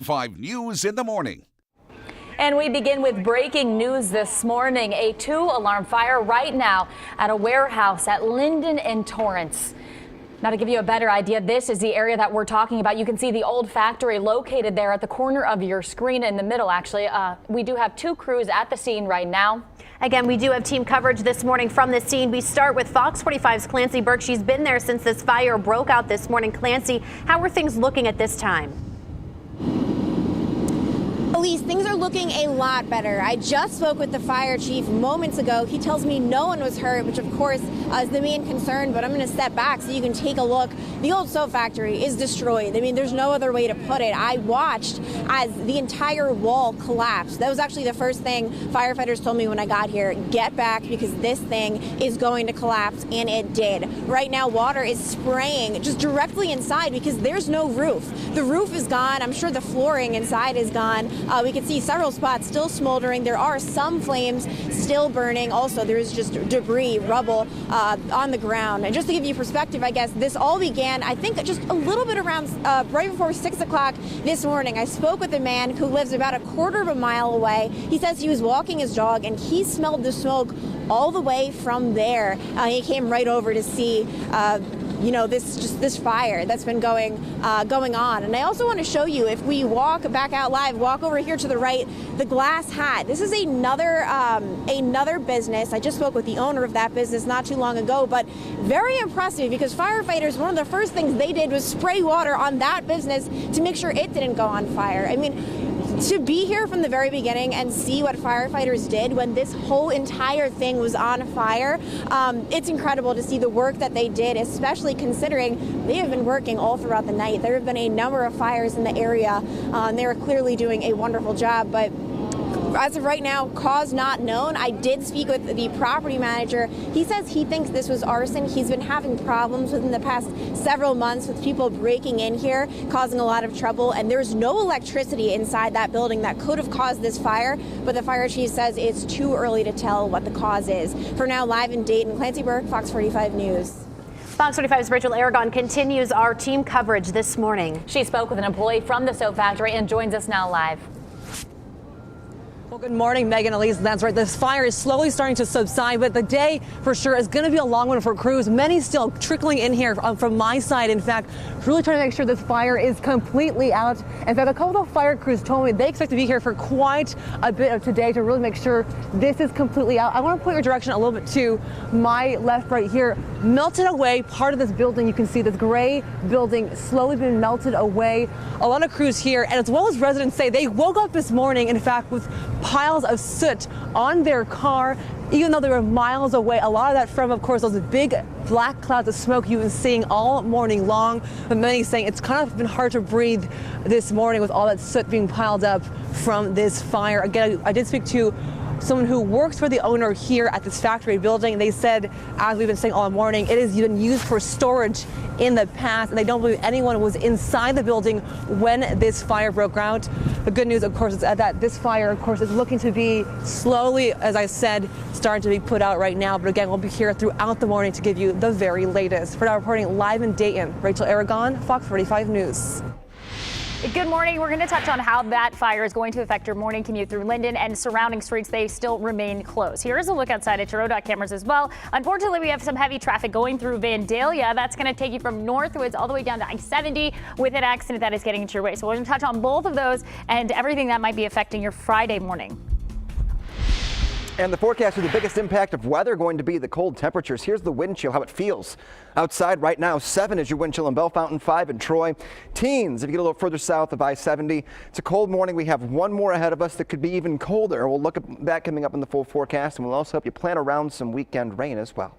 5 News in the morning. And we begin with breaking news this morning. A 2-alarm fire right now at a warehouse at Linden and Torrance. Now, to give you a better idea, this is the area that we're talking about. You can see the old factory located there at the corner of your screen in the middle, actually. We do have 2 crews at the scene right now. Again, we do have team coverage this morning from the scene. We start with Fox 45's Clancy Burke. She's been there since this fire broke out this morning. Clancy, how are things looking at this time? Elise, things are looking a lot better. I just spoke with the fire chief moments ago. He tells me no one was hurt, which of course is the main concern, but I'm going to step back so you can take a look. The old soap factory is destroyed. I mean, there's no other way to put it. I watched as the entire wall collapsed. That was actually the first thing firefighters told me when I got here. Get back because this thing is going to collapse, and it did. Right now, water is spraying just directly inside because there's no roof. The roof is gone. I'm sure the flooring inside is gone. We can see several spots still smoldering. There are some flames still burning. Also, there's just debris, rubble on the ground. And just to give you perspective, I guess this all began, I think, just a little bit around right before 6 o'clock this morning. I spoke with a man who lives about a quarter of a mile away. He says he was walking his dog and he smelled the smoke all the way from there. He came right over to see this fire that's been going on. And I also want to show you, if we walk back out live, walk over here to the right, the Glass Hat. This is another business. I just spoke with the owner of that business not too long ago, but very impressive because firefighters, one of the first things they did was spray water on that business to make sure it didn't go on fire. I mean, to be here from the very beginning and see what firefighters did when this whole entire thing was on fire, it's incredible to see the work that they did, especially considering they have been working all throughout the night. There have been a number of fires in the area, and they were clearly doing a wonderful job. But as of right now, cause not known. I did speak with the property manager. He says he thinks this was arson. He's been having problems within the past several months with people breaking in here, causing a lot of trouble. And there's no electricity inside that building that could have caused this fire. But the fire chief says it's too early to tell what the cause is. For now, live in Dayton, Clancy Burke, Fox 45 News. Fox 45's Rachel Aragon continues our team coverage this morning. She spoke with an employee from the soap factory and joins us now live. Well, good morning, Megan, Elise. That's right. This fire is slowly starting to subside, but the day for sure is going to be a long one for crews. Many still trickling in here from my side. In fact, really trying to make sure this fire is completely out. In fact, a couple of fire crews told me they expect to be here for quite a bit of today to really make sure this is completely out. I want to point your direction a little bit to my left right here. Melted away part of this building. You can see this gray building slowly being melted away. A lot of crews here, and as well as residents say, they woke up this morning, in fact, with piles of soot on their car, even though they were miles away. A lot of that from, of course, those big black clouds of smoke you've been seeing all morning long. But many saying it's kind of been hard to breathe this morning with all that soot being piled up from this fire. Again, I did speak to someone who works for the owner here at this factory building. They said, as we've been saying all morning, it has been used for storage in the past, and they don't believe anyone was inside the building when this fire broke out. The good news, of course, is that this fire, of course, is looking to be slowly, as I said, starting to be put out right now. But again, we'll be here throughout the morning to give you the very latest. For now, reporting live in Dayton, Rachel Aragon, Fox 45 News. Good morning. We're going to touch on how that fire is going to affect your morning commute through Linden and surrounding streets. They still remain closed. Here's a look outside at your ODOT cameras as well. Unfortunately, we have some heavy traffic going through Vandalia. That's going to take you from Northwoods all the way down to I-70 with an accident that is getting into your way. So we're going to touch on both of those and everything that might be affecting your Friday morning. And the forecast with the biggest impact of weather going to be the cold temperatures. Here's the wind chill, how it feels. Outside right now, 7 is your wind chill in Bellefontaine, 5 in Troy. Teens, if you get a little further south of I-70, it's a cold morning. We have one more ahead of us that could be even colder. We'll look at that coming up in the full forecast, and we'll also help you plan around some weekend rain as well.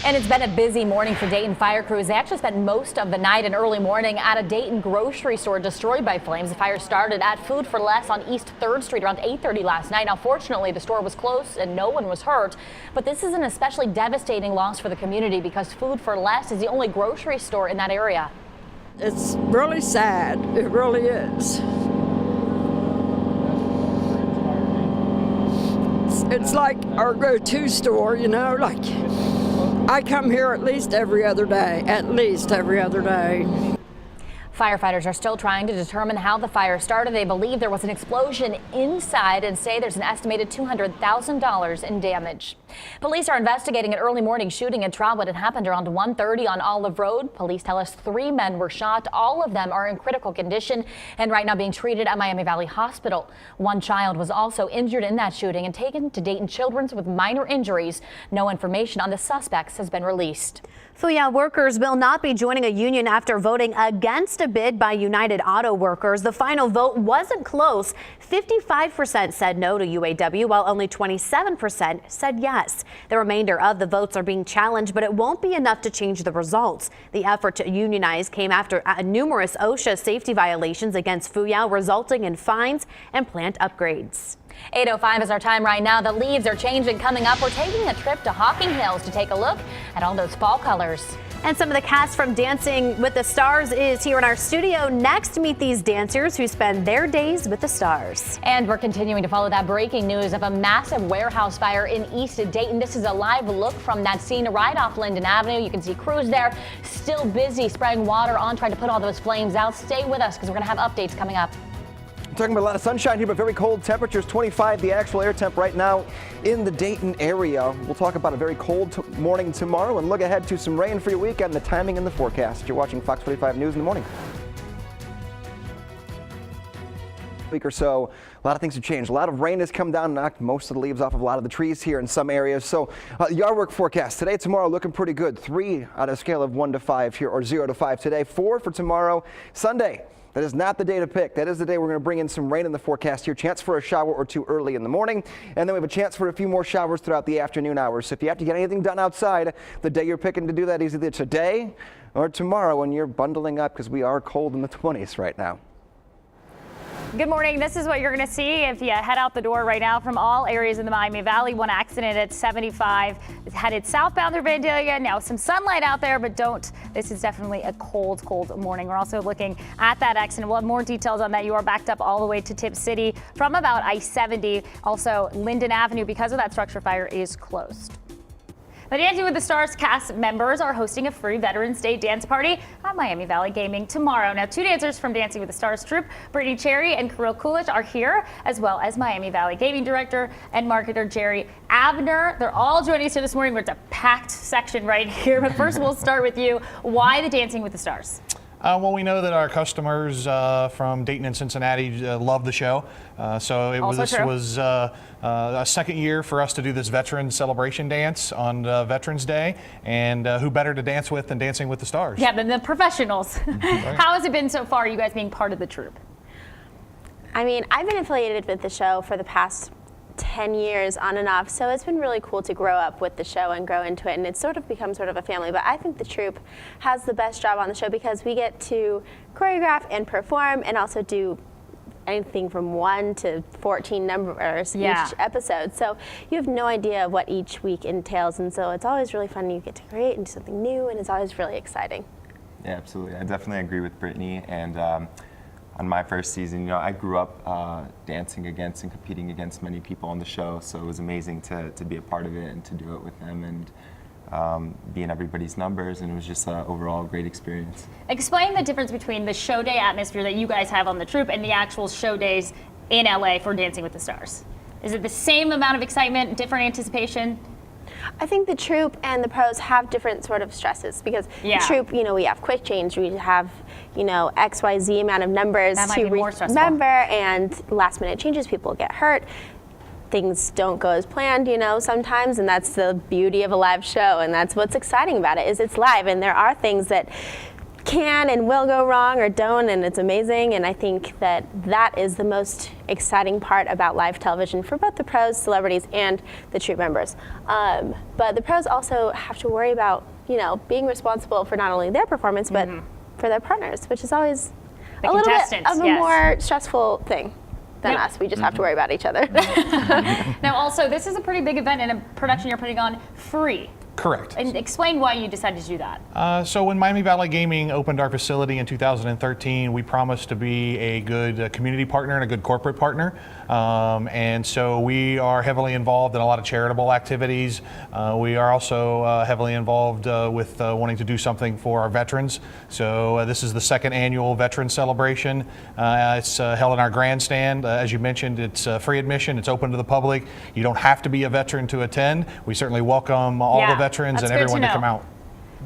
And it's been a busy morning for Dayton fire crews. They actually spent most of the night and early morning at a Dayton grocery store destroyed by flames. The fire started at Food for Less on East 3rd Street around 8:30 last night. Now, fortunately, the store was closed and no one was hurt. But this is an especially devastating loss for the community because Food for Less is the only grocery store in that area. It's really sad. It really is. It's like our go-to store, you know, like I come here at least every other day, Firefighters are still trying to determine how the fire started. They believe there was an explosion inside and say there's an estimated $200,000 in damage. Police are investigating an early morning shooting in Trotwood. It happened around 1:30 on Olive Road. Police tell us 3 men were shot. All of them are in critical condition and right now being treated at Miami Valley Hospital. 1 child was also injured in that shooting and taken to Dayton Children's with minor injuries. No information on the suspects has been released. Fuyao workers will not be joining a union after voting against a bid by United Auto Workers. The final vote wasn't close. 55% said no to UAW, while only 27% said yes. The remainder of the votes are being challenged, but it won't be enough to change the results. The effort to unionize came after numerous OSHA safety violations against Fuyao, resulting in fines and plant upgrades. 8:05 is our time right now. The leaves are changing. Coming up, we're taking a trip to Hocking Hills to take a look at all those fall colors. And some of the cast from Dancing with the Stars is here in our studio next to meet these dancers who spend their days with the stars. And we're continuing to follow that breaking news of a massive warehouse fire in East Dayton. This is a live look from that scene right off Linden Avenue. You can see crews there still busy spraying water on, trying to put all those flames out. Stay with us because we're going to have updates coming up. Talking about a lot of sunshine here, but very cold temperatures. 25 the actual air temp right now in the Dayton area. We'll talk about a very cold morning tomorrow and look ahead to some rain for your weekend. The timing and the forecast. You're watching Fox 45 News in the morning. Week or so, a lot of things have changed. A lot of rain has come down, knocked most of the leaves off of a lot of the trees here in some areas. So yard work forecast today, tomorrow looking pretty good. 3 on a scale of 1 to 5 here, or 0 to 5 today. 4 for tomorrow, Sunday. That is not the day to pick. That is the day we're going to bring in some rain in the forecast here. Chance for a shower or 2 early in the morning. And then we have a chance for a few more showers throughout the afternoon hours. So if you have to get anything done outside, the day you're picking to do that is either today or tomorrow when you're bundling up, because we are cold in the 20s right now. Good morning. This is what you're going to see if you head out the door right now from all areas in the Miami Valley. One accident at 75 headed southbound through Vandalia. Now some sunlight out there, but this is definitely a cold morning. We're also looking at that accident. We'll have more details on that. You are backed up all the way to Tip City from about I-70. Also, Linden Avenue, because of that structure fire, is closed. The Dancing with the Stars cast members are hosting a free Veterans Day dance party at Miami Valley Gaming tomorrow. Now, 2 dancers from Dancing with the Stars troupe, Brittany Cherry and Kirill Kulich, are here, as well as Miami Valley Gaming Director and Marketer Jerry Abner. They're all joining us here this morning. It's a packed section right here. But first, we'll start with you. Why the Dancing with the Stars? Well, we know that our customers from Dayton and Cincinnati love the show. So this was a second year for us to do this Veterans Celebration Dance on Veterans Day. And who better to dance with than Dancing with the Stars? Yeah, than the professionals. Right. How has it been so far, you guys being part of the troupe? I mean, I've been affiliated with the show for the past 10 years on and off, so it's been really cool to grow up with the show and grow into it, and it's sort of become sort of a family. But I think the troupe has the best job on the show because we get to choreograph and perform and also do anything from 1 to 14 numbers each episode. So you have no idea what each week entails, and so it's always really fun. You get to create and do something new, and it's always really exciting. Yeah, absolutely. I definitely agree with Brittany. And on my first season, I grew up dancing against and competing against many people on the show, so it was amazing to be a part of it and to do it with them and be in everybody's numbers, and it was just an overall great experience. Explain the difference between the show day atmosphere that you guys have on the troupe and the actual show days in LA for Dancing with the Stars. Is it the same amount of excitement, different anticipation? I think the troupe and the pros have different sort of stresses because the troupe, we have quick change, we have, XYZ amount of numbers to remember, and last minute changes, people get hurt. Things don't go as planned, sometimes, and that's the beauty of a live show, and that's what's exciting about it, is it's live, and there are things that can and will go wrong or don't, and it's amazing, and I think that is the most exciting part about live television for both the pros, celebrities, and the troupe members. But the pros also have to worry about, being responsible for not only their performance, but for their partners, which is always a little bit of a more stressful thing than us. We just have to worry about each other. Now, also, this is a pretty big event and a production you're putting on free. Correct. And explain why you decided to do that. So when Miami Valley Gaming opened our facility in 2013, we promised to be a good community partner and a good corporate partner. And so we are heavily involved in a lot of charitable activities. We are also heavily involved with wanting to do something for our veterans. So this is the second annual Veteran Celebration. It's held in our grandstand. As you mentioned, it's free admission. It's open to the public. You don't have to be a veteran to attend. We certainly welcome all the veterans and everyone to come out.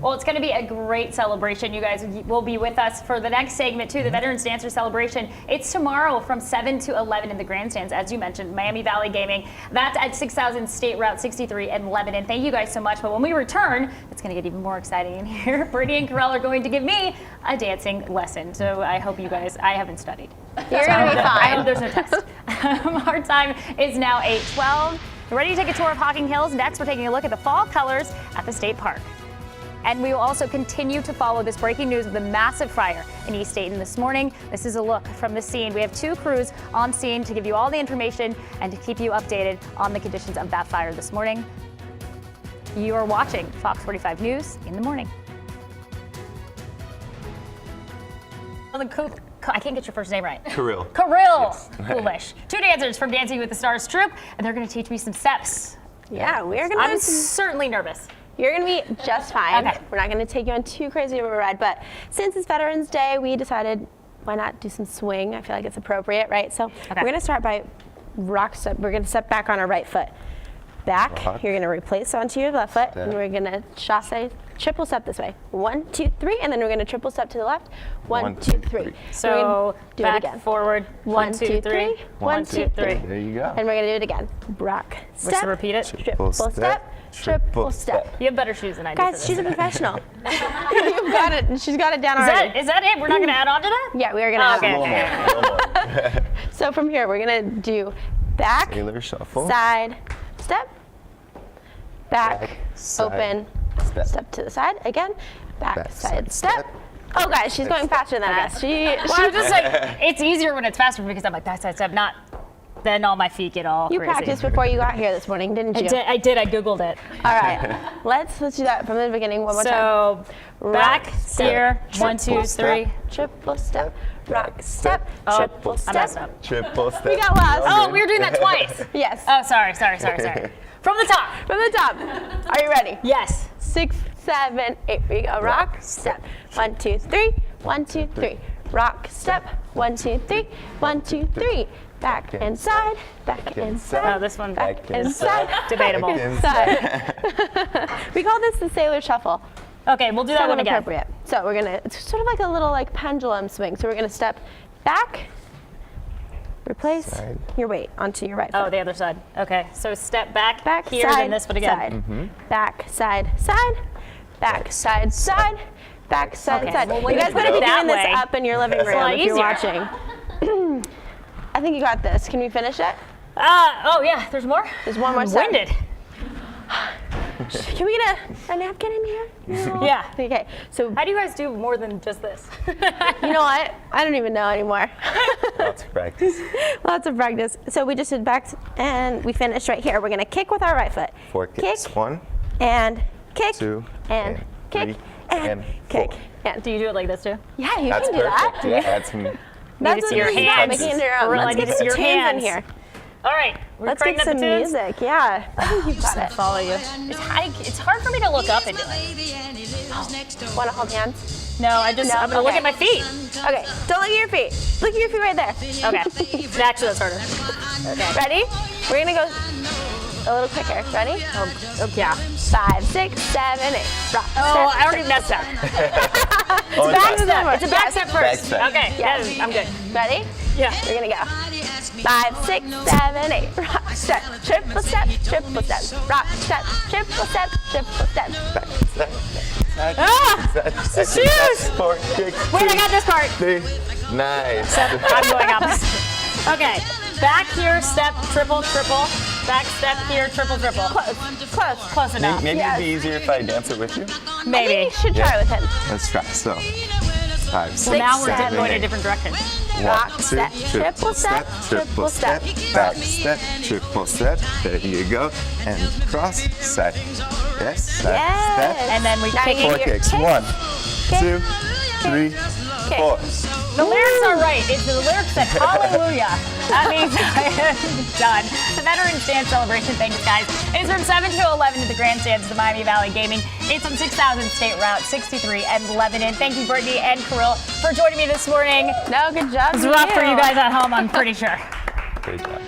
Well, it's going to be a great celebration. You guys will be with us for the next segment, too, the Veterans Dancer Celebration. It's tomorrow from 7 to 11 in the grandstands, as you mentioned, Miami Valley Gaming. That's at 6000 State Route 63 in Lebanon. Thank you guys so much. But when we return, it's going to get even more exciting in here. Brittany and Carell are going to give me a dancing lesson. So I hope you guys, I haven't studied. You're going to be fine. I hope there's no test. Our time is now 8:12. We're ready to take a tour of Hocking Hills. Next, we're taking a look at the fall colors at the state park. And we will also continue to follow this breaking news of the massive fire in East Dayton this morning. This is a look from the scene. We have 2 crews on scene to give you all the information and to keep you updated on the conditions of that fire this morning. You are watching Fox 45 News in the morning. I can't get your first name right. Carell. Carell. Yes. Foolish. 2 dancers from Dancing with the Stars troupe, and they're going to teach me some steps. Yeah, we're going to. I'm certainly nervous. You're going to be just fine. Okay. We're not going to take you on too crazy of a ride, but since it's Veterans Day, we decided why not do some swing? I feel like it's appropriate, right? So we're going to start by rock step. We're going to step back on our right foot. Back, you're going to replace onto your left foot, and we're going to chasse, triple step this way. 1, 2, 3, and then we're going to triple step to the left. 1, 2, 3. So do back, it again. forward, 1, 2, 3. 1, 2, 3. There you go. And we're going to do it again. Rock, step, Let's repeat it. triple step, triple step. You have better shoes than I do. Guys, she's a professional. You've got it. She's got it down already. Is that it? We're not going to add on to that? Yeah, we are going to add on. Okay. So from here, we're going to do back, Sailor shuffle. side, step, back, side, open, step to the side, again, back, side, step. Oh, guys, she's going faster than us. Well, I'm just like, it's easier when it's faster because I'm like, back, side, step, not then all my feet get all You crazy. practiced before you got here this morning, didn't you? I did. I Googled it. All right, let's do that from the beginning one more time. So, back, here, 1, 2, 3. Triple step, rock, step, triple I step. messed up. Triple step. We got lost. Oh, we were doing that twice. Yes. Oh, sorry. From the top. From the top. Are you ready? Yes. 6, 7, 8. We go rock, step. 1, 2, 3. 1, 2, 3. Rock, step. 1, 2, 3. 1, 2, 3. Back and side. Back and side. Oh, this one. Back and side. Debatable. Back and side. We call this the sailor shuffle. Okay, we'll do that one again. Appropriate. So we're gonna. It's sort of like a little pendulum swing. So we're gonna step back. Replace your weight onto your right foot. Oh, the other side. Okay, so step back, Back, here, side, then this foot again. side. Back, side, side. Back, side, side. Back, side, Okay, side. well, You guys better be that doing this way. up in your living room lot if you're easier. watching. I think you got this. Can we finish it? Oh yeah, there's more? There's one more I'm step. winded. Can we get a napkin in here? Yeah. Okay, so How do you guys do more than just this? you know what? I don't even know anymore. Lots of practice. Lots of practice. So we just did back and we finished right here. We're gonna kick with our right foot. 4 kicks. 1, And kick. 2, And kick. 3, And kick. 4. And Do you do it like this too? yeah, you That's can do perfect. that. Yeah, that's me. That's to see what your this is about, hands. making it your own. Really Let's need get to see some your tunes in hands. here. All right, we're Let's bringing get up some the tunes. music. Yeah, I think you've got it. Follow you. It's hard for me to look up and do it. Want to hold hands? No, I'm gonna look okay. at my feet. Okay, don't look at your feet. Look at your feet right there. Okay, actually that's harder. Okay. Ready? We're gonna go a little quicker. Ready? Oh, yeah. 5, 6, 7, 8. Rock. Oh, I already messed up. Oh, Back step. It's a back step Back first. step. Okay, Yes. yeah, I'm good. Ready? Yeah. We're gonna go. 5, 6, 7, 8. Rock, step, triple step, triple step. Rock, step, triple step, triple step. Back, step, Ah! the shoes! 4 kicks. Wait, 2, I got this part. 3. Nice. I'm going opposite. Okay, back here, step, triple, triple. Back step here, triple, triple. Close enough. Maybe it'd be easier if I dance it with you. I think Maybe. you should try with him. Let's try. So, 5, 6, Well, now we're 7, going 8. a different direction. 1, 2, triple step, triple step, back step, triple step. There you go. And cross, side. Yes, side, step. And then we kick 4 kicks. 1, 2, 3, 4. The lyrics are right. It's the lyrics that hallelujah. That means I am done. The Veterans Dance Celebration, thanks guys. It's from 7 to 11 at the grandstands of the Miami Valley Gaming. It's on 6000 State Route 63 and Lebanon. Thank you, Brittany and Kirill, for joining me this morning. No, good job. It's rough for you guys at home, I'm pretty sure. Great job.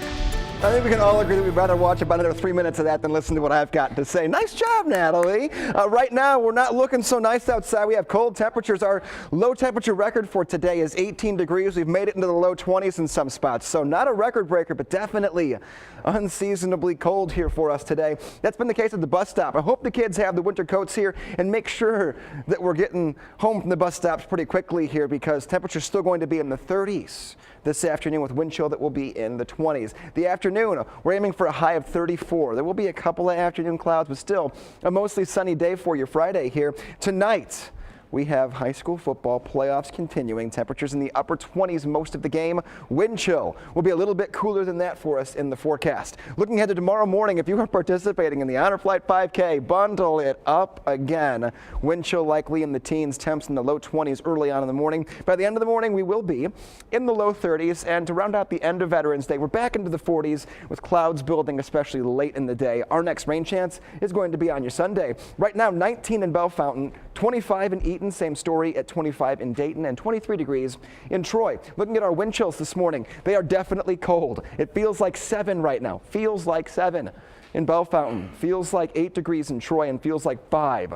I think we can all agree that we'd rather watch about another 3 minutes of that than listen to what I've got to say. Nice job, Natalie. Right now, we're not looking so nice outside. We have cold temperatures. Our low temperature record for today is 18 degrees. We've made it into the low 20s in some spots. So not a record breaker, but definitely unseasonably cold here for us today. That's been the case at the bus stop. I hope the kids have the winter coats here and make sure that we're getting home from the bus stops pretty quickly here because temperature's still going to be in the 30s this afternoon with wind chill that will be in the 20s. The afternoon, we're aiming for a high of 34. There will be a couple of afternoon clouds, but still a mostly sunny day for your Friday here. Tonight, we have high school football playoffs continuing. Temperatures in the upper 20s most of the game. Wind chill will be a little bit cooler than that for us in the forecast. Looking ahead to tomorrow morning, if you are participating in the Honor Flight 5K, bundle it up again. Wind chill likely in the teens, temps in the low 20s early on in the morning. By the end of the morning, we will be in the low 30s. And to round out the end of Veterans Day, we're back into the 40s with clouds building, especially late in the day. Our next rain chance is going to be on your Sunday. Right now, 19 in Bellefontaine, 25 in Eaton, same story at 25 in Dayton, and 23 degrees in Troy. Looking at our wind chills this morning, they are definitely cold. It feels like 7 right now. Feels like 7 in Bellefontaine. Feels like 8 degrees in Troy and feels like 5.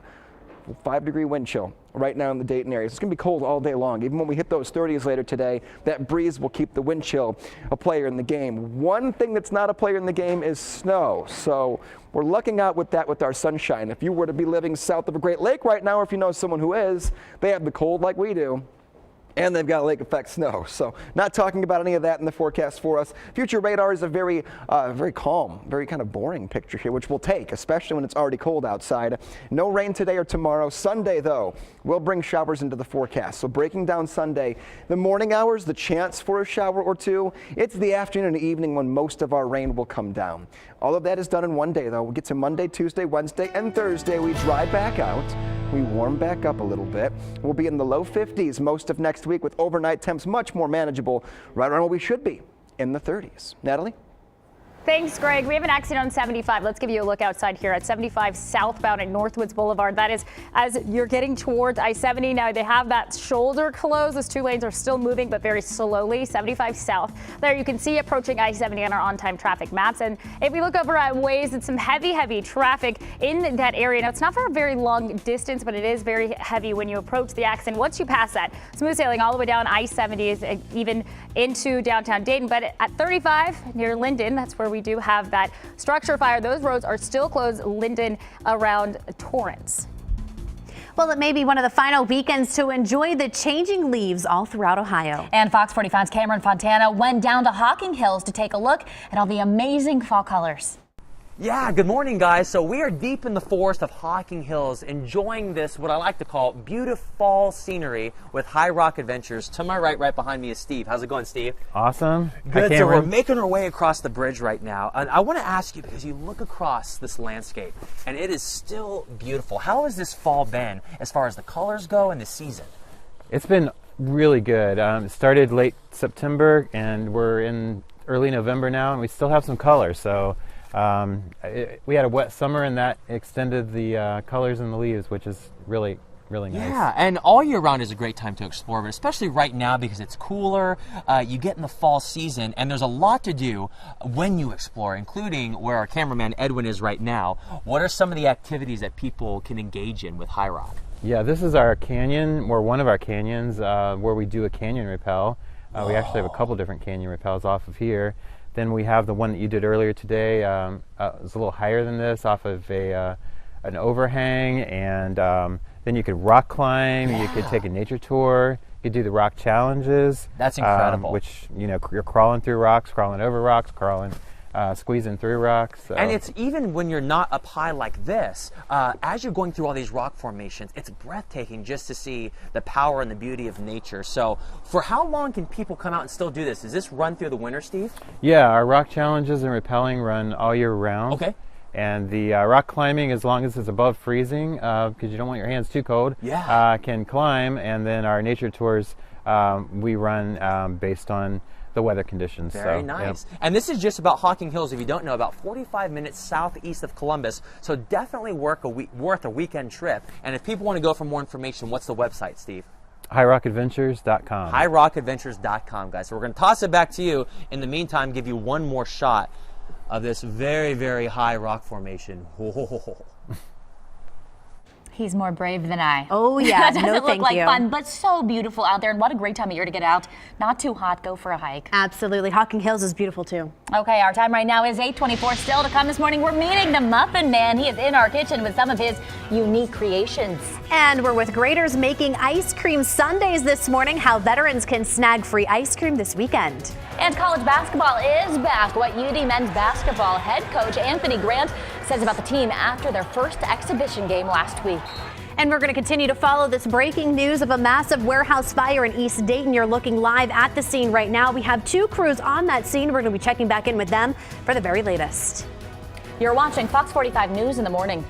5-degree wind chill right now in the Dayton area. So it's going to be cold all day long. Even when we hit those 30s later today, that breeze will keep the wind chill a player in the game. One thing that's not a player in the game is snow. So we're lucking out with that with our sunshine. If you were to be living south of a Great Lake right now, or if you know someone who is, they have the cold like we do. And they've got lake effect snow. So not talking about any of that in the forecast for us. Future radar is a very calm, very kind of boring picture here, which we'll take, especially when it's already cold outside. No rain today or tomorrow. Sunday, though, will bring showers into the forecast. So breaking down Sunday, the morning hours, the chance for a shower or two. It's the afternoon and evening when most of our rain will come down. All of that is done in one day, though. We'll get to Monday, Tuesday, Wednesday, and Thursday. We dry back out. We warm back up a little bit. We'll be in the low 50s most of next week with overnight temps much more manageable, right around where we should be, in the 30s. Natalie? Thanks, Greg. We have an accident on 75. Let's give you a look outside here at 75 southbound at Northwoods Boulevard. That is as you're getting towards I-70. Now they have that shoulder closed. Those 2 lanes are still moving, but very slowly. 75 south. There you can see approaching I-70 on our on-time traffic maps. And if we look over at Waze, it's some heavy traffic in that area. Now it's not for a very long distance, but it is very heavy when you approach the accident. Once you pass that, smooth sailing all the way down I-70, even into downtown Dayton. But at 35 near Linden, that's where we do have that structure fire. Those roads are still closed. Linden around Torrance. Well, it may be one of the final weekends to enjoy the changing leaves all throughout Ohio. And Fox 45's Cameron Fontana went down to Hocking Hills to take a look at all the amazing fall colors. Yeah, good morning, guys. So we are deep in the forest of Hocking Hills, enjoying this, what I like to call beautiful fall scenery with High Rock Adventures. To my right behind me is Steve. How's it going, Steve? Awesome. Good. So we're making our way across the bridge right now. And I want to ask you, because you look across this landscape, and it is still beautiful. How has this fall been as far as the colors go and the season? It's been really good. It started late September, and we're in early November now, and we still have some color. So we had a wet summer, and that extended the colors in the leaves, which is really nice. Yeah, and all year round is a great time to explore, but especially right now because it's cooler. You get in the fall season, and there's a lot to do when you explore, including where our cameraman Edwin is right now. What are some of the activities that people can engage in with High Rock? Yeah, this is our canyon, or one of our canyons, where we do a canyon rappel. We actually have a couple different canyon rappels off of here. Then we have the one that you did earlier today. It's a little higher than this, off of an overhang, and then you could rock climb. Yeah. You could take a nature tour. You could do the rock challenges. That's incredible. Which, you know, you're crawling through rocks, crawling over rocks, crawling squeezing through rocks. So. And it's even when you're not up high like this, as you're going through all these rock formations, it's breathtaking just to see the power and the beauty of nature. So for how long can people come out and still do this? Does this run through the winter, Steve? Yeah, our rock challenges and rappelling run all year round. Okay. And the rock climbing, as long as it's above freezing, because you don't want your hands too cold, can climb. And then our nature tours, we run based on the weather conditions. Very nice. Yep. And this is just about Hocking Hills, if you don't know, about 45 minutes southeast of Columbus. So definitely worth a weekend trip. And if people want to go for more information, what's the website, Steve? HighRockAdventures.com. HighRockAdventures.com, guys. So we're going to toss it back to you. In the meantime, give you one more shot of this very, very high rock formation. He's more brave than I. Oh, yeah. That doesn't look like fun, but so beautiful out there. And what a great time of year to get out. Not too hot. Go for a hike. Absolutely. Hocking Hills is beautiful, too. Okay, our time right now is 8:24. Still to come this morning, we're meeting the Muffin Man. He is in our kitchen with some of his unique creations. And we're with graders making ice cream sundaes this morning. How veterans can snag free ice cream this weekend. And college basketball is back. What UD men's basketball head coach Anthony Grant says about the team after their first exhibition game last week. And we're going to continue to follow this breaking news of a massive warehouse fire in East Dayton. You're looking live at the scene right now. We have 2 crews on that scene. We're going to be checking back in with them for the very latest. You're watching Fox 45 News in the morning.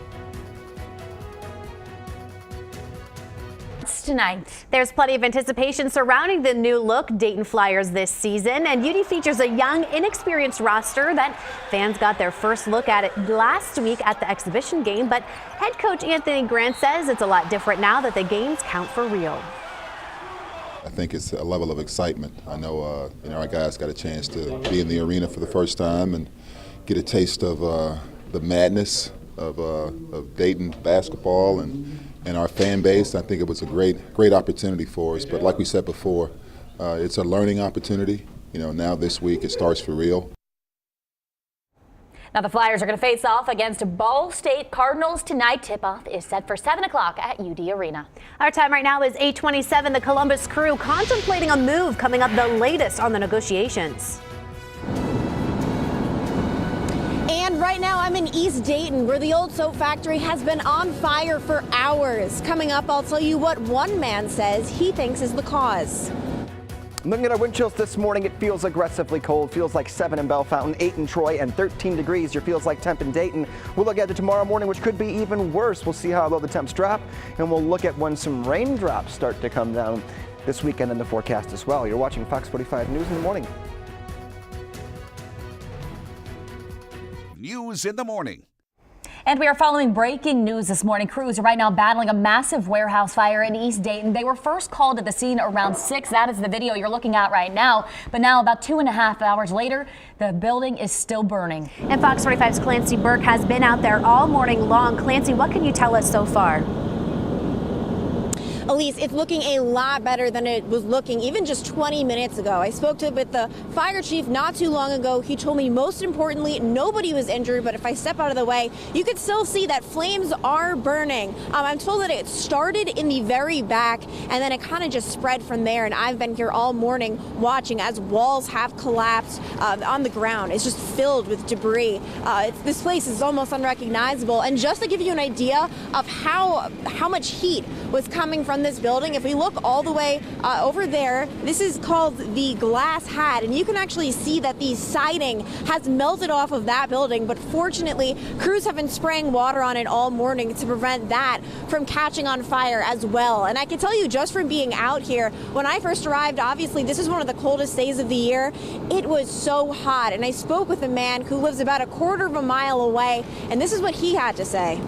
Tonight. There's plenty of anticipation surrounding the new look Dayton Flyers this season, and UD features a young, inexperienced roster that fans got their first look at it last week at the exhibition game. But head coach Anthony Grant says it's a lot different now that the games count for real. I think it's a level of excitement. I know our guys got a chance to be in the arena for the first time and get a taste of the madness of Dayton basketball and our fan base. I think it was a great opportunity for us. But like we said before, it's a learning opportunity. Now this week it starts for real. Now the Flyers are going to face off against Ball State Cardinals tonight. Tip-off is set for 7 o'clock at UD Arena. Our time right now is 8:27. The Columbus Crew contemplating a move, coming up the latest on the negotiations. And right now I'm in East Dayton, where the old soap factory has been on fire for hours. Coming up, I'll tell you what one man says he thinks is the cause. Looking at our wind chills this morning, it feels aggressively cold. Feels like 7 in Bellefontaine, 8 in Troy, and 13 degrees. Your feels like temp in Dayton. We'll look at it tomorrow morning, which could be even worse. We'll see how low the temps drop, and we'll look at when some raindrops start to come down this weekend in the forecast as well. You're watching Fox 45 News in the morning. News in the morning. And we are following breaking news this morning. Crews are right now battling a massive warehouse fire in East Dayton. They were first called to the scene around 6. That is the video you're looking at right now. But now, about 2.5 hours later, the building is still burning. And Fox 45's Clancy Burke has been out there all morning long. Clancy, what can you tell us so far? Elise, it's looking a lot better than it was looking even just 20 minutes ago. I spoke with the fire chief not too long ago. He told me most importantly, nobody was injured, but if I step out of the way, you could still see that flames are burning. I'm told that it started in the very back and then it kind of just spread from there. And I've been here all morning watching as walls have collapsed on the ground. It's just filled with debris. This place is almost unrecognizable. And just to give you an idea of how much heat was coming from this building, if we look all the way over there, this is called the Glass Hat, and you can actually see that the siding has melted off of that building. But fortunately, crews have been spraying water on it all morning to prevent that from catching on fire as well. And I can tell you, just from being out here, when I first arrived, obviously this is one of the coldest days of the year. It was so hot, and I spoke with a man who lives about a quarter of a mile away, and this is what he had to say.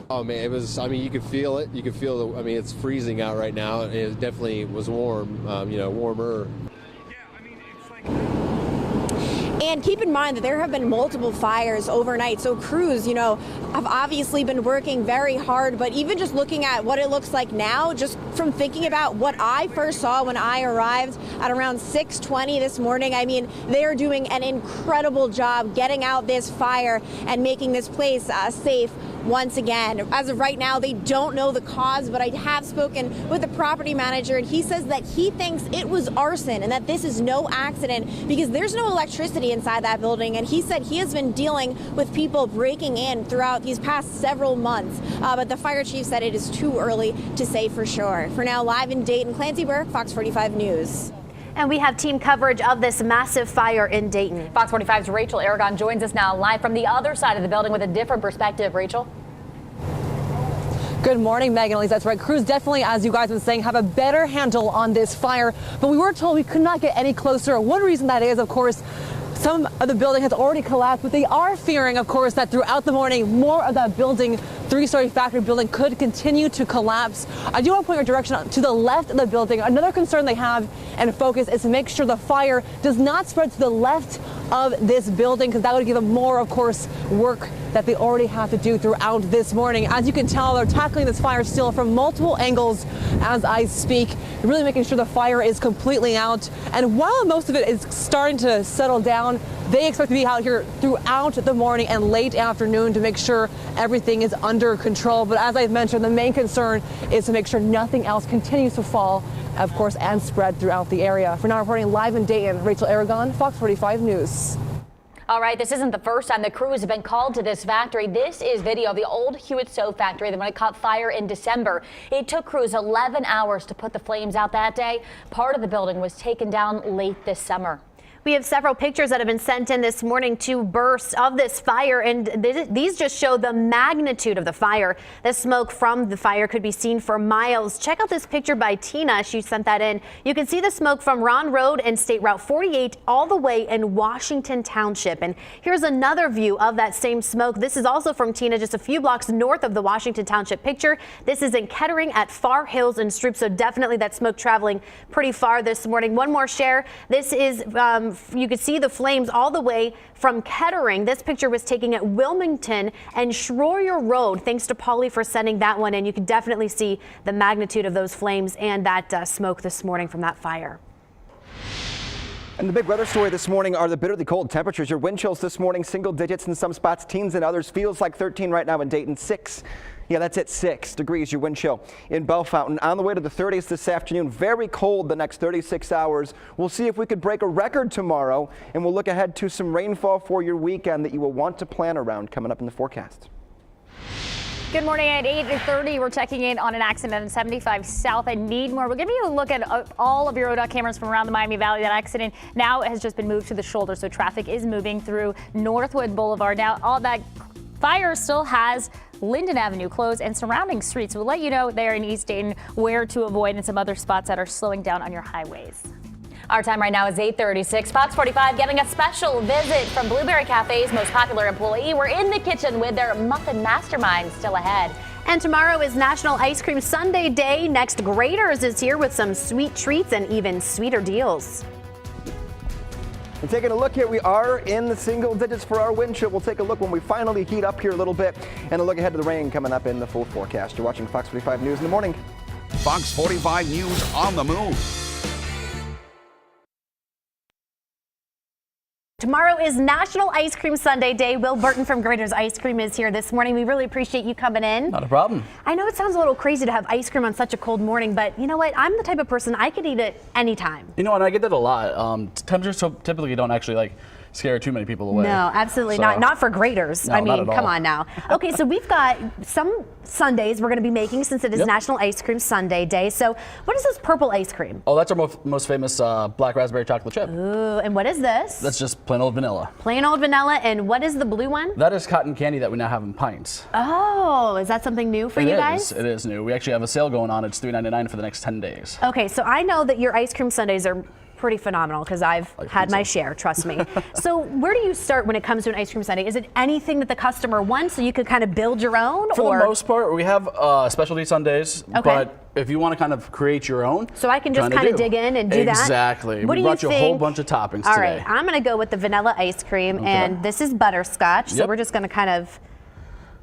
Oh man, it was, you could feel it. You could feel it's freezing out right now. It definitely was warm, warmer. And keep in mind that there have been multiple fires overnight. So crews, have obviously been working very hard. But even just looking at what it looks like now, just from thinking about what I first saw when I arrived at around 6:20 this morning, they are doing an incredible job getting out this fire and making this place safe. Once again, as of right now, they don't know the cause, but I have spoken with the property manager, and he says that he thinks it was arson and that this is no accident because there's no electricity inside that building, and he said he has been dealing with people breaking in throughout these past several months. But the fire chief said it is too early to say for sure. For now, live in Dayton, Clancy Burke, Fox 45 News. And we have team coverage of this massive fire in Dayton. Fox 45's Rachel Aragon joins us now live from the other side of the building with a different perspective. Rachel? Good morning, Megan. At least that's right. Crews definitely, as you guys have been saying, have a better handle on this fire. But we were told we could not get any closer. One reason that is, of course, some of the building has already collapsed, but they are fearing, of course, that throughout the morning, more of that building, three-story factory building, could continue to collapse. I do want to point your direction to the left of the building. Another concern they have and focus is to make sure the fire does not spread to the left of this building, because that would give them more, of course, work that they already have to do throughout this morning. As you can tell, they're tackling this fire still from multiple angles as I speak, really making sure the fire is completely out. And while most of it is starting to settle down, they expect to be out here throughout the morning and late afternoon to make sure everything is under control. But as I've mentioned, the main concern is to make sure nothing else continues to fall, of course, and spread throughout the area. For now, reporting live in Dayton, Rachel Aragon, Fox 45 News. All right, this isn't the first time the crews have been called to this factory. This is video of the old Hewitt Stove factory that when it caught fire in December. It took crews 11 hours to put the flames out that day. Part of the building was taken down late this summer. We have several pictures that have been sent in this morning to bursts of this fire, and these just show the magnitude of the fire. The smoke from the fire could be seen for miles. Check out this picture by Tina. She sent that in. You can see the smoke from Ron Road and State Route 48 all the way in Washington Township. And here's another view of that same smoke. This is also from Tina, just a few blocks north of the Washington Township picture. This is in Kettering at Far Hills and Stroop, so definitely that smoke traveling pretty far this morning. One more share. This is you could see the flames all the way from Kettering. This picture was taken at Wilmington and Schroyer Road. Thanks to Polly for sending that one in. You can definitely see the magnitude of those flames and that smoke this morning from that fire. And the big weather story this morning are the bitterly cold temperatures. Your wind chills this morning, single digits in some spots, teens in others. Feels like 13 right now in Dayton, 6. Yeah, that's it, 6 degrees, your wind chill in Bellefontaine. On the way to the 30s this afternoon, very cold the next 36 hours. We'll see if we could break a record tomorrow, and we'll look ahead to some rainfall for your weekend that you will want to plan around coming up in the forecast. Good morning. At 8:30, we're checking in on an accident on 75 South at Needmore. We're giving you a look at all of your ODOT cameras from around the Miami Valley. That accident now has just been moved to the shoulder, so traffic is moving through Northwood Boulevard. Now, all that fire still has Linden Avenue closed and surrounding streets. We'll let you know there in East Dayton where to avoid and some other spots that are slowing down on your highways. Our time right now is 8:36. Fox 45 getting a special visit from Blueberry Cafe's most popular employee. We're in the kitchen with their muffin mastermind still ahead. And tomorrow is National Ice Cream Sundae Day. Next, Graders is here with some sweet treats and even sweeter deals. And taking a look here, we are in the single digits for our wind chill. We'll take a look when we finally heat up here a little bit, and a look ahead to the rain coming up in the full forecast. You're watching Fox 45 News in the morning. Fox 45 News on the move. Tomorrow is National Ice Cream Sundae Day. Will Burton from Graders Ice Cream is here this morning. We really appreciate you coming in. Not a problem. I know it sounds a little crazy to have ice cream on such a cold morning, but you know what? I'm the type of person, I could eat it anytime. You know, and I get that a lot. Temperatures typically don't actually scare too many people away. No, absolutely not. Not for Graders. No, I mean, not at all. come on now. Okay, so we've got some sundaes we're going to be making since it is National Ice Cream Sundae Day. So what is this purple ice cream? Oh, that's our most famous black raspberry chocolate chip. Ooh, and what is this? That's just plain old vanilla. Plain old vanilla. And what is the blue one? That is cotton candy that we now have in pints. Oh, is that something new for you guys? It is new. We actually have a sale going on. It's $3.99 for the next 10 days. Okay, so I know that your ice cream sundaes are pretty phenomenal because I've had my share, trust me. So where do you start when it comes to an ice cream sundae? Is it anything that the customer wants so you could kind of build your own? For the most part, we have specialty sundaes, but if you want to kind of create your own. So I can just kind of dig in and do that? Exactly. What we do brought you you a think? whole bunch of toppings All today. right, I'm going to go with the vanilla ice cream, and this is butterscotch. So we're just going to kind of,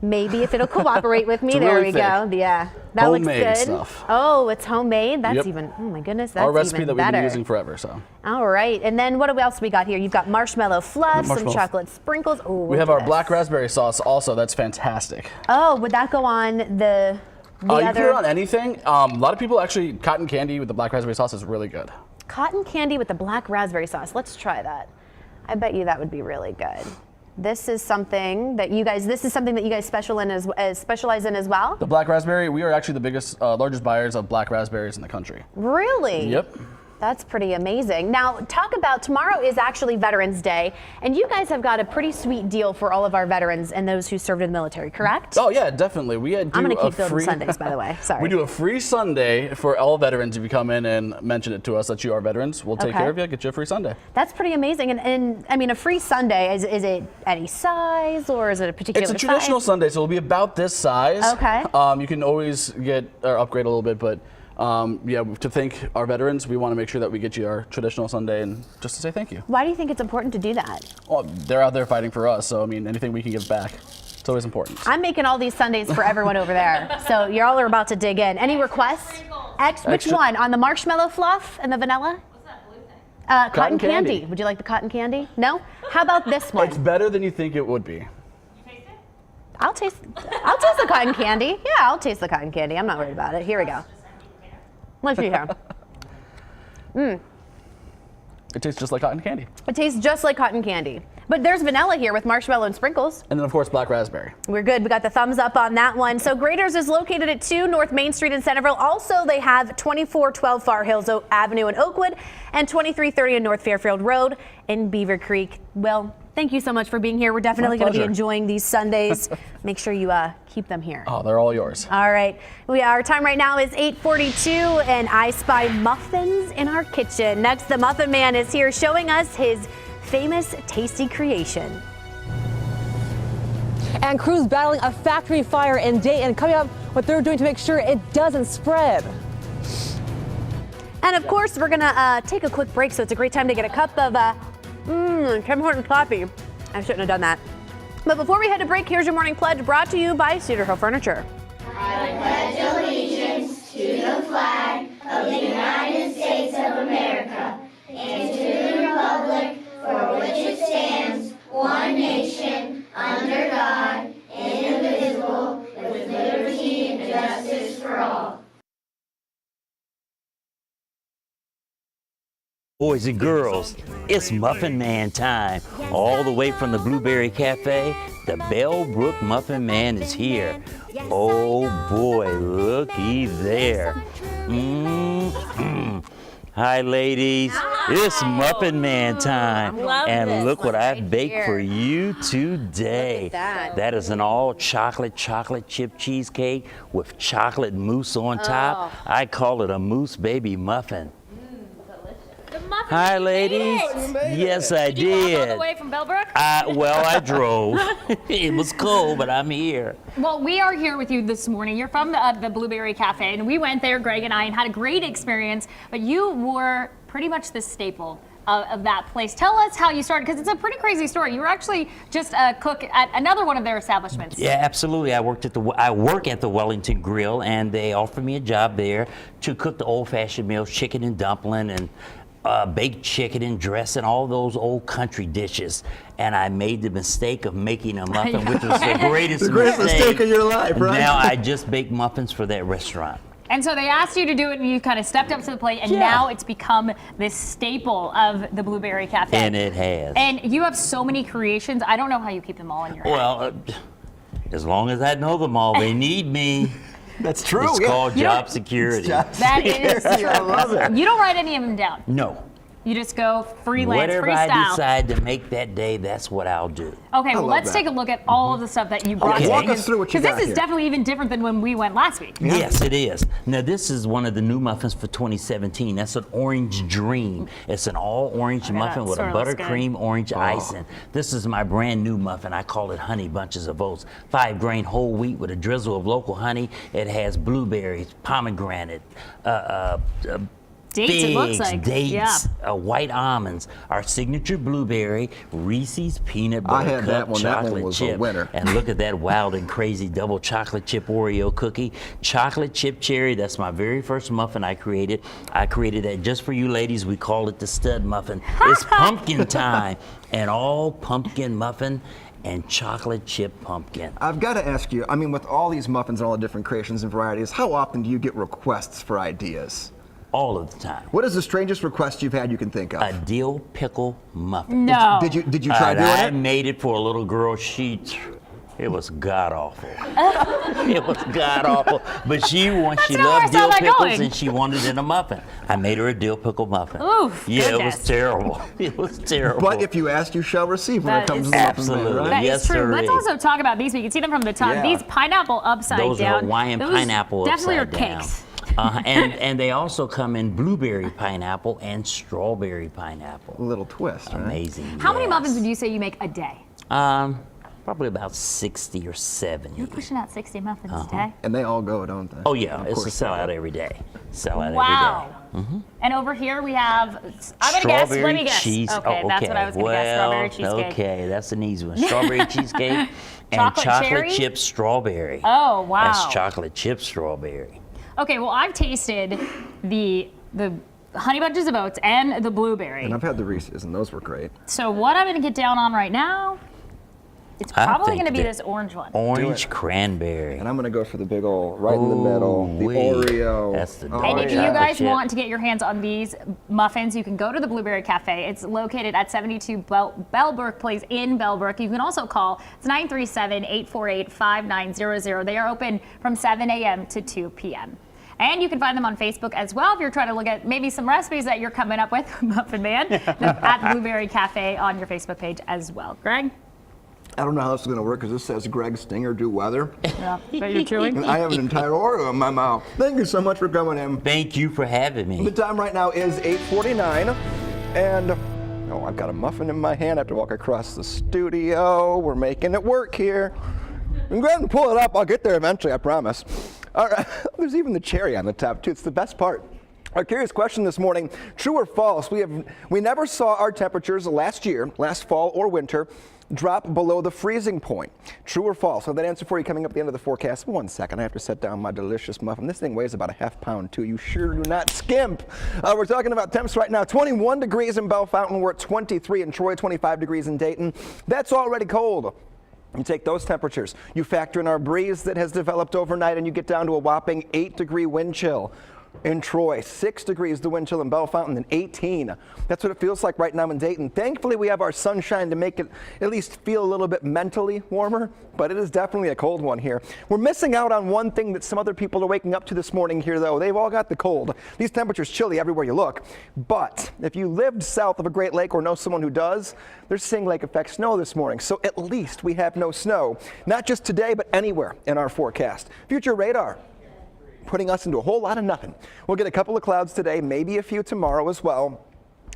maybe if it'll cooperate with me. There we go. Yeah, that looks good. Stuff. Oh, it's homemade. That's even, oh my goodness, that's our recipe even that we've better. been using forever. So. All right, and then what else we got here? You've got marshmallow fluff, some chocolate sprinkles. Oh, we have our black raspberry sauce also. That's fantastic. Oh, would that go on the you can put it on anything. A lot of people actually, cotton candy with the black raspberry sauce is really good. Cotton candy with the black raspberry sauce. Let's try that. I bet you that would be really good. This is something that you guys specialize in as well? The black raspberry, we are actually the biggest, largest buyers of black raspberries in the country. Really? Yep. That's pretty amazing. Now, talk about, tomorrow is actually Veterans Day, and you guys have got a pretty sweet deal for all of our veterans and those who served in the military, correct? Oh yeah, definitely. I'm going to keep building Sundays, by the way. Sorry. We do a free Sunday for all veterans. If you come in and mention it to us that you are veterans, we'll take care of you, get you a free Sunday. That's pretty amazing. And I mean, a free Sunday, is it any size or is it a particular size? It's a traditional Sunday, so it'll be about this size. Okay. You can always get or upgrade a little bit, but yeah, to thank our veterans, we want to make sure that we get you our traditional Sunday and just to say thank you. Why do you think it's important to do that? Well, they're out there fighting for us, so I mean, anything we can give back, it's always important. I'm making all these Sundays for everyone over there, so you all are about to dig in. Any requests? Which one? On the marshmallow fluff and the vanilla? What's that blue thing? Cotton candy. Would you like the cotton candy? No? How about this one? It's better than you think it would be. I'll taste the cotton candy. Yeah, I'll taste the cotton candy. I'm not worried about it. Here we go. Let's see here. It tastes just like cotton candy. It tastes just like cotton candy. But there's vanilla here with marshmallow and sprinkles. And then, of course, black raspberry. We're good. We got the thumbs up on that one. So Graders is located at 2 North Main Street in Centerville. Also, they have 2412 Far Hills Avenue in Oakwood and 2330 in North Fairfield Road in Beaver Creek. Well, thank you so much for being here. We're definitely going to be enjoying these Sundays. Make sure you keep them here. Oh, they're all yours. All right. Our time right now is 8:42, and I spy muffins in our kitchen. Next, the Muffin Man is here showing us his famous tasty creation. And crews battling a factory fire in Dayton. Coming up, what they're doing to make sure it doesn't spread. And of course, we're going to take a quick break, so it's a great time to get a cup of Tim Hortons coffee. I shouldn't have done that. But before we head to break, here's your morning pledge brought to you by Cedar Hill Furniture. I pledge allegiance to the flag of the United States of America and to the republic for which it stands, one nation, under God, indivisible, with liberty and justice for all. Boys and girls, it's Muffin Man time. All the way from the Blueberry Cafe, the Bellbrook Muffin Man is here. Oh boy, looky there. Hi ladies, it's Muffin Man time. And look what I've baked for you today. That is an all chocolate chip cheesecake with chocolate mousse on top. I call it a mousse baby muffin. Hi, ladies. Yes, I did. Did you walk all the way from Bellbrook? Well, I drove. It was cold, but I'm here. Well, we are here with you this morning. You're from the Blueberry Cafe, and we went there, Greg and I, and had a great experience. But you were pretty much the staple of that place. Tell us how you started, because it's a pretty crazy story. You were actually just a cook at another one of their establishments. Yeah, absolutely. I work at the Wellington Grill, and they offered me a job there to cook the old-fashioned meals, chicken and dumpling, and baked chicken and dressing, all those old country dishes. And I made the mistake of making a muffin, which was the greatest mistake of your life, right? Now I just bake muffins for that restaurant. And so they asked you to do it, and you kind of stepped up to the plate, and now it's become this staple of the Blueberry Cafe. And it has. And you have so many creations. I don't know how you keep them all in your head. Well, as long as I know them all, they need me. That's true. It's called job security. That is true. I love it. You don't write any of them down. No. You just go freelance, Whatever freestyle. I decide to make that day, that's what I'll do. Okay, well, let's take a look at all of the stuff that you brought. Okay. Walk us through what you got Because this is here. definitely even different than when we went last week. Yes, it is. Now, this is one of the new muffins for 2017. That's an Orange Dream. It's an all-orange muffin with a buttercream orange icing. This is my brand new muffin. I call it Honey Bunches of Oats. 5-grain whole wheat with a drizzle of local honey. It has blueberries, pomegranate, Dates, figs, it looks like. dates, white almonds, our signature blueberry, Reese's peanut butter had that cup one. That one chocolate was chip. a winner. And look at that wild and crazy double chocolate chip Oreo cookie. Chocolate chip cherry, that's my very first muffin I created. I created that just for you ladies. We call it the stud muffin. It's pumpkin time. And all pumpkin muffin and chocolate chip pumpkin. I've got to ask you, I mean, with all these muffins and all the different creations and varieties, how often do you get requests for ideas? all of the time. What is the strangest request you've had you can think of? A dill pickle muffin. No. Did you try doing it? I made it for a little girl. It was god awful. It was god awful. But she loved dill pickles and she wanted it in a muffin. I made her a dill pickle muffin. Oof, yeah, goodness. It was terrible. It was terrible. But if you ask, you shall receive when it comes to the muffin. Absolutely. Right? That Yes, is true. sir. Let's also talk about these. We can see them from the top. Yeah. These pineapple upside Those down. are Hawaiian Those pineapple definitely upside are down. cakes. And they also come in blueberry pineapple and strawberry pineapple. A little twist, right? Amazing. How many muffins would you say you make a day? Probably about 60 or 70. You're pushing out 60 muffins a day? And they all go, don't they? Oh yeah, Of it's a course sellout every day. Sellout Wow. every day. And over here we have, I'm going to guess, let me guess. Cheese. Okay, that's what I was going to guess, strawberry cheesecake. Okay, that's an easy one. Strawberry cheesecake and Chocolate cherry? chip strawberry. Oh, wow. That's chocolate chip strawberry. Okay, well, I've tasted the Honey Bunches of Oats and the blueberry. And I've had the Reese's, and those were great. So what I'm going to get down on right now, it's probably going to be this orange one. Orange cranberry. And I'm going to go for the big old, right in the middle, the Oreo. That's the And if you chocolate guys chip. want to get your hands on these muffins, you can go to the Blueberry Cafe. It's located at 72 Bellbrook Place in Bellbrook. You can also call. It's 937-848-5900. They are open from 7 a.m. to 2 p.m. And you can find them on Facebook as well if you're trying to look at maybe some recipes that you're coming up with, Muffin Man, at Blueberry Cafe on your Facebook page as well. Greg? I don't know how this is going to work because this says Greg Stinger do weather. Yeah, but you're chewing. And I have an entire Oreo in my mouth. Thank you so much for coming in. Thank you for having me. The time right now is 8:49, and I've got a muffin in my hand. I have to walk across the studio. We're making it work here. Go ahead and pull it up. I'll get there eventually, I promise. All right, there's even the cherry on the top too. It's the best part. Our curious question this morning, true or false? We never saw our temperatures last fall or winter, drop below the freezing point. True or false? So that answer for you coming up at the end of the forecast. 1 second, I have to set down my delicious muffin. This thing weighs about a half pound too. You sure do not skimp. We're talking about temps right now. 21 degrees in Bell Fountain. We're at 23 in Troy, 25 degrees in Dayton. That's already cold. You take those temperatures, you factor in our breeze that has developed overnight, and you get down to a whopping 8-degree wind chill. In Troy, 6 degrees the wind chill in Bell Fountain, and 18. That's what it feels like right now in Dayton. Thankfully, we have our sunshine to make it at least feel a little bit mentally warmer, but it is definitely a cold one here. We're missing out on one thing that some other people are waking up to this morning here, though. They've all got the cold. These temperatures chilly everywhere you look. But if you lived south of a Great Lake or know someone who does, they're seeing lake effect snow this morning. So at least we have no snow, not just today, but anywhere in our forecast. Future radar putting us into a whole lot of nothing. We'll get a couple of clouds today, maybe a few tomorrow as well.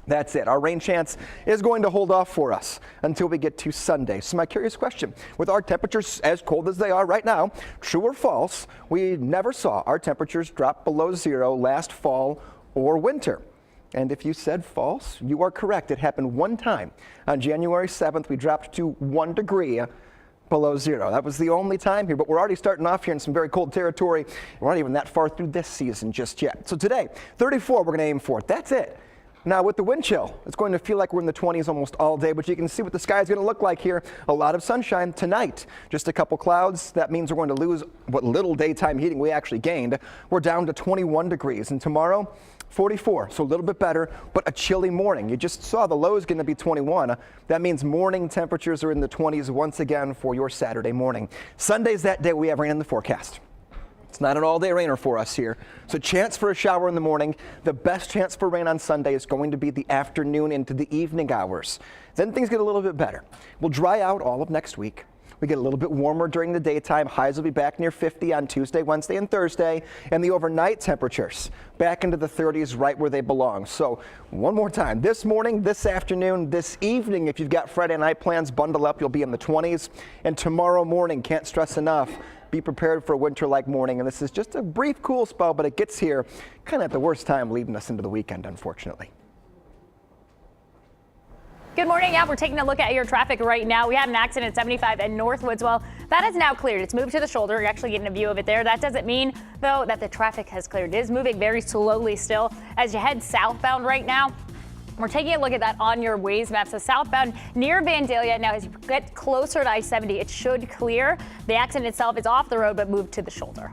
That's it. Our rain chance is going to hold off for us until we get to Sunday. So my curious question, with our temperatures as cold as they are right now, true or false, we never saw our temperatures drop below zero last fall or winter. And if you said false, you are correct. It happened one time. On January 7th, we dropped to 1 degree below zero. That was the only time here, but we're already starting off here in some very cold territory. We're not even that far through this season just yet. So today, 34, we're going to aim for it. That's it. Now with the wind chill, it's going to feel like we're in the 20s almost all day, but you can see what the sky is going to look like here. A lot of sunshine tonight, just a couple clouds. That means we're going to lose what little daytime heating we actually gained. We're down to 21 degrees, and tomorrow, 44, so a little bit better, but a chilly morning. You just saw the low is going to be 21. That means morning temperatures are in the 20s once again for your Saturday morning. Sunday's that day we have rain in the forecast. It's not an all-day rainer for us here. So chance for a shower in the morning. The best chance for rain on Sunday is going to be the afternoon into the evening hours. Then things get a little bit better. We'll dry out all of next week. We get a little bit warmer during the daytime. Highs will be back near 50 on Tuesday, Wednesday, and Thursday. And the overnight temperatures back into the 30s, right where they belong. So one more time, this morning, this afternoon, this evening, if you've got Friday night plans, bundle up. You'll be in the 20s. And tomorrow morning, can't stress enough, be prepared for a winter-like morning. And this is just a brief cool spell, but it gets here kind of at the worst time leading us into the weekend, unfortunately. Good morning. Yeah, we're taking a look at your traffic right now. We had an accident at 75 and Northwoods. Well, that is now cleared. It's moved to the shoulder. You're actually getting a view of it there. That doesn't mean, though, that the traffic has cleared. It is moving very slowly still as you head southbound right now. We're taking a look at that on your Waze map. So southbound near Vandalia. Now, as you get closer to I-70, it should clear. The accident itself is off the road, but moved to the shoulder.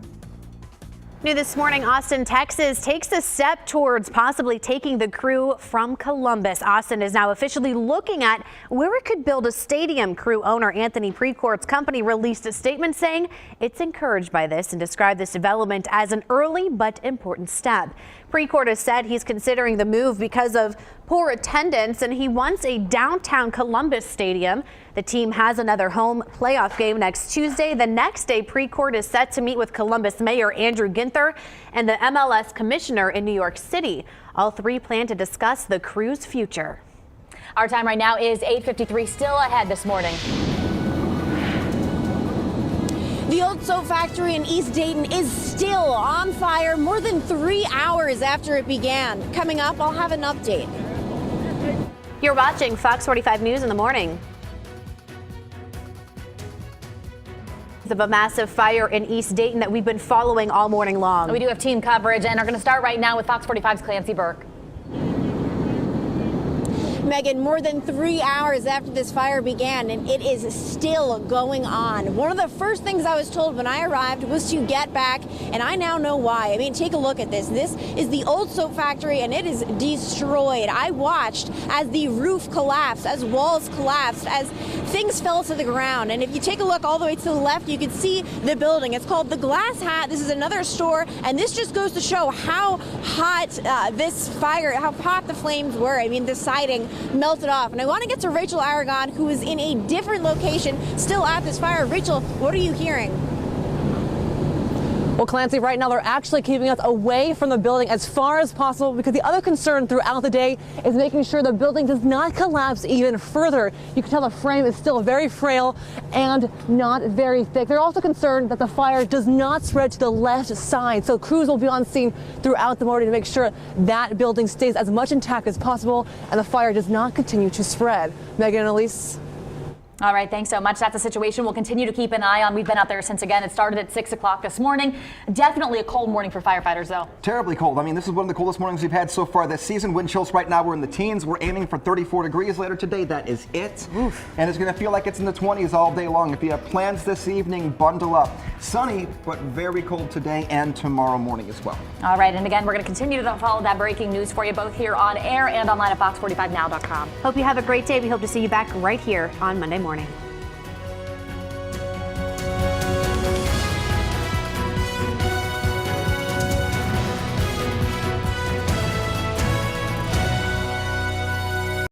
New this morning, Austin, Texas takes a step towards possibly taking the Crew from Columbus. Austin is now officially looking at where it could build a stadium. Crew owner Anthony Precourt's company released a statement saying it's encouraged by this and described this development as an early but important step. Precourt has said he's considering the move because of poor attendance and he wants a downtown Columbus stadium. The team has another home playoff game next Tuesday. The next day, Precourt is set to meet with Columbus Mayor Andrew Ginther and the MLS commissioner in New York City. All three plan to discuss the Crew's future. Our time right now is 8:53. Still ahead this morning. The old soap factory in East Dayton is still on fire more than 3 hours after it began. Coming up, I'll have an update. You're watching Fox 45 News in the morning. Of a massive fire in East Dayton that we've been following all morning long. We do have team coverage and are going to start right now with Fox 45's Clancy Burke. Megan, more than 3 hours after this fire began, and it is still going on. One of the first things I was told when I arrived was to get back, and I now know why. I mean, take a look at this. This is the old soap factory, and it is destroyed. I watched as the roof collapsed, as walls collapsed, as things fell to the ground. And if you take a look all the way to the left, you can see the building. It's called the Glass Hat. This is another store, and this just goes to show how hot this fire, how hot the flames were. I mean, the siding melted off. And I want to get to Rachel Aragon, who is in a different location still at this fire. Rachel, what are you hearing? Well, Clancy, right now they're actually keeping us away from the building as far as possible because the other concern throughout the day is making sure the building does not collapse even further. You can tell the frame is still very frail and not very thick. They're also concerned that the fire does not spread to the left side, so crews will be on scene throughout the morning to make sure that building stays as much intact as possible and the fire does not continue to spread. Megan and Elise. All right, thanks so much. That's a situation we'll continue to keep an eye on. We've been out there since, again, it started at 6 o'clock this morning. Definitely a cold morning for firefighters, though. Terribly cold. I mean, this is one of the coldest mornings we've had so far this season. Wind chills right now, we're in the teens. We're aiming for 34 degrees later today. That is it. Oof. And it's going to feel like it's in the 20s all day long. If you have plans this evening, bundle up. Sunny, but very cold today and tomorrow morning as well. All right, and again, we're going to continue to follow that breaking news for you both here on air and online at fox45now.com. Hope you have a great day. We hope to see you back right here on Monday morning.